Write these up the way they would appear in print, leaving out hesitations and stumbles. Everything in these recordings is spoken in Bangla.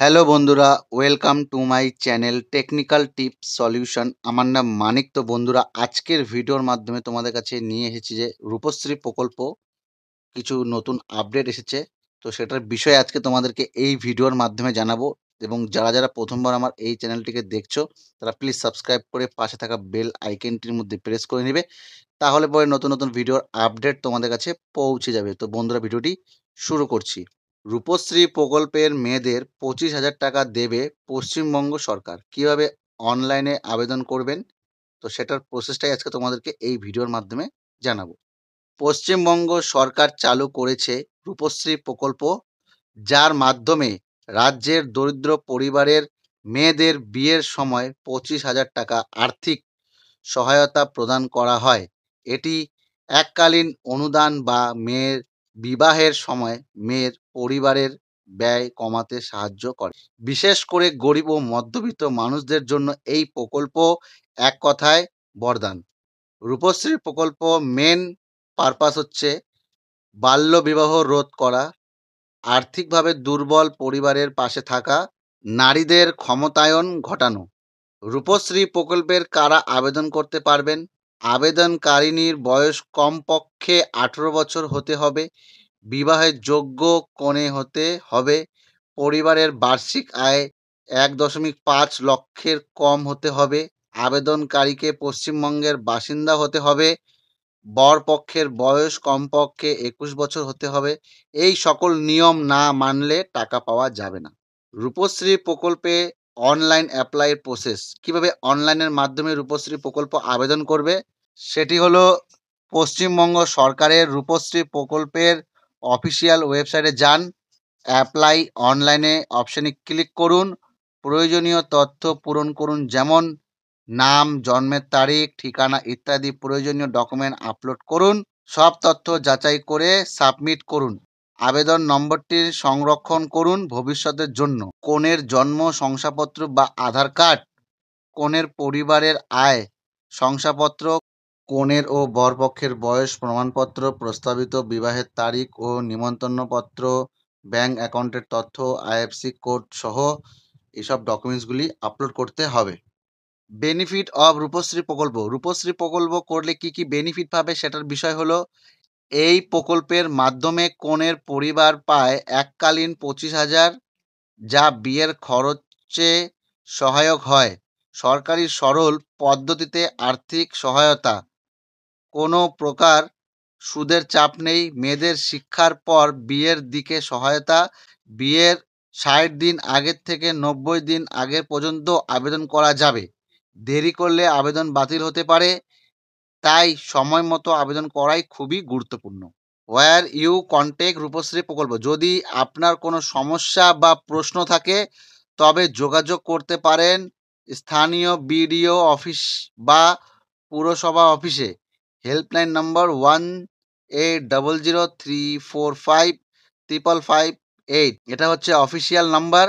হ্যালো বন্ধুরা, welcome to my channel technical tips solution. আমার নাম মানিক। তো বন্ধুরা, আজকের ভিডিওর মাধ্যমে তোমাদের কাছে নিয়ে এসেছি যে রূপশ্রী প্রকল্প কিছু নতুন আপডেট এসেছে। তো সেটার বিষয়ে আজকে তোমাদেরকে এই ভিডিওর মাধ্যমে জানাবো। এবং যারা প্রথমবার আমার এই চ্যানেলটিকে দেখছো, তারা প্লিজ সাবস্ক্রাইব করে পাশে থাকা বেল আইকনটির মধ্যে প্রেস করে নেবে। তাহলে পরে নতুন নতুন ভিডিওর আপডেট তোমাদের কাছে পৌঁছে যাবে। তো বন্ধুরা, ভিডিওটি শুরু করছি। রূপশ্রী প্রকল্পের মেয়েদের 25,000 টাকা দেবে পশ্চিমবঙ্গ সরকার। কিভাবে অনলাইনে আবেদন করবেন, তো সেটার প্রসেসটাই আজকে তোমাদেরকে এই ভিডিওর মাধ্যমে জানাবো। পশ্চিমবঙ্গ সরকার চালু করেছে রূপশ্রী প্রকল্প, যার মাধ্যমে রাজ্যের দরিদ্র পরিবারের মেয়েদের বিয়ের সময় 25,000 টাকা আর্থিক সহায়তা প্রদান করা হয়। এটি এককালীন অনুদান বা মেয়ের বিবাহের সময় মেয়ের পরিবারের ব্যয় কমাতে সাহায্য করে। বিশেষ করে গরিব ও মধ্যবিত্ত মানুষদের জন্য এই প্রকল্প এক কথায় বরদান। রূপশ্রী প্রকল্প মেন পারপাস হচ্ছে বাল্যবিবাহ রোধ করা, আর্থিকভাবে দুর্বল পরিবারের পাশে থাকা, নারীদের ক্ষমতায়ন ঘটানো। রূপশ্রী প্রকল্পের কারা আবেদন করতে পারবেন? আবেদনকারিনীর বয়স কমপক্ষে 18 বছর হতে হবে, বিবাহের যোগ্য কনে হতে হবে, পরিবারের বার্ষিক আয় 1.5 লক্ষের কম হতে হবে, আবেদনকারীকে পশ্চিমবঙ্গের বাসিন্দা হতে হবে, বরপক্ষের বয়স কমপক্ষে 21 বছর হতে হবে। এই সকল নিয়ম না মানলে টাকা পাওয়া যাবে না। রূপশ্রী প্রকল্পে অনলাইন অ্যাপ্লাই প্রসেস। কিভাবে অনলাইনের মাধ্যমে রূপশ্রী প্রকল্প আবেদন করবে, সেটি হলো পশ্চিমবঙ্গ সরকারের রূপশ্রী প্রকল্পের অফিসিয়াল ওয়েবসাইটে যান, অ্যাপ্লাই অনলাইনে অপশানে ক্লিক করুন, প্রয়োজনীয় তথ্য পূরণ করুন, যেমন নাম, জন্মের তারিখ, ঠিকানা ইত্যাদি প্রয়োজনীয় ডকুমেন্ট আপলোড করুন। সব তথ্য যাচাই করে সাবমিট করুন। আবেদন নম্বরটি সংরক্ষণ করুন ভবিষ্যতের জন্য। কনের জন্ম শংসাপত্র বা আধার কার্ড, কনের পরিবারের আয় শংসাপত্র, কনের ও বরপক্ষের বয়স প্রমাণপত্র, প্রস্তাবিত বিবাহের তারিখ ও নিমন্ত্রণপত্র, ব্যাংক অ্যাকাউন্টের তথ্য, আইএফএসসি কোড সহ এসব ডকুমেন্টসগুলি আপলোড করতে হবে। বেনিফিট অফ রূপশ্রী প্রকল্প। রূপশ্রী প্রকল্প করলে কি কি বেনিফিট পাবে, সেটার বিষয় হলো এই প্রকল্পের মাধ্যমে কনের পরিবার পায় এককালীন 25,000, যা বিয়ের খরচে সহায়ক হয়। সরকারি সরল পদ্ধতিতে আর্থিক সহায়তা, কোনো প্রকার সুদের চাপ নেই। মেয়েদের শিক্ষার পর বিয়ের দিকে সহায়তা, বিয়ের 60 দিন আগের থেকে 90 দিন আগে পর্যন্ত আবেদন করা যাবে। দেরি করলে আবেদন বাতিল হতে পারে, তাই সময় মতো আবেদন করাই খুবই গুরুত্বপূর্ণ। ওয়্যার ইউ কন্ট্যাক্ট রূপশ্রী প্রকল্প। যদি আপনার কোনো সমস্যা বা প্রশ্ন থাকে, তবে যোগাযোগ করতে পারেন স্থানীয় বিডিও অফিস বা পুরসভা অফিসে। Helpline number 180034555558। এটা হচ্ছে অফিসিয়াল নাম্বার।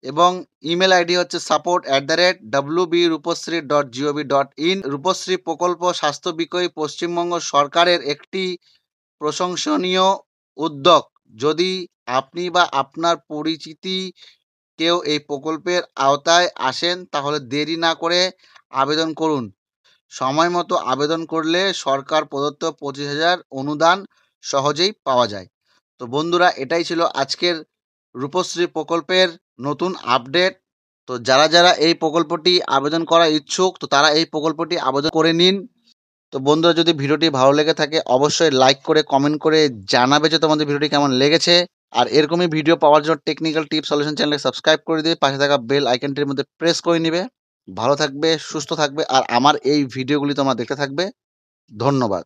এবং ইমেল আইডি হচ্ছে support@wbrupasri.gov.in। রূপশ্রী প্রকল্প স্বাস্থ্য বিষয়ে পশ্চিমবঙ্গ সরকারের একটি প্রশংসনীয় উদ্যোগ। যদি আপনি বা আপনার পরিচিতি কেউ এই প্রকল্পের আওতায় আসেন, তাহলে দেরি না করে আবেদন করুন। সময় মতো আবেদন করলে সরকার প্রদত্ত 25,000 অনুদান সহজেই পাওয়া যায়। তো বন্ধুরা, এটাই ছিল আজকের রূপশ্রী প্রকল্পের নতুন আপডেট। তো যারা এই প্রকল্পটি আবেদন করা ইচ্ছুক, তো তারা এই প্রকল্পটি আবেদন করে নিন। তো বন্ধুরা, যদি ভিডিওটি ভালো লেগে থাকে, অবশ্যই লাইক করে কমেন্ট করে জানাবে যে তোমাদের ভিডিওটি কেমন লেগেছে। আর এরকমই ভিডিও পাওয়ার জন্য টেকনিক্যাল টিপস সলিউশন চ্যানেলকে সাবস্ক্রাইব করে দিয়ে পাশে থাকা বেল আইকনটির মধ্যে প্রেস করে নিবে। ভালো থাকবে, সুস্থ থাকবে, আর আমার এই ভিডিওগুলি তোমরা দেখতে থাকবে। ধন্যবাদ।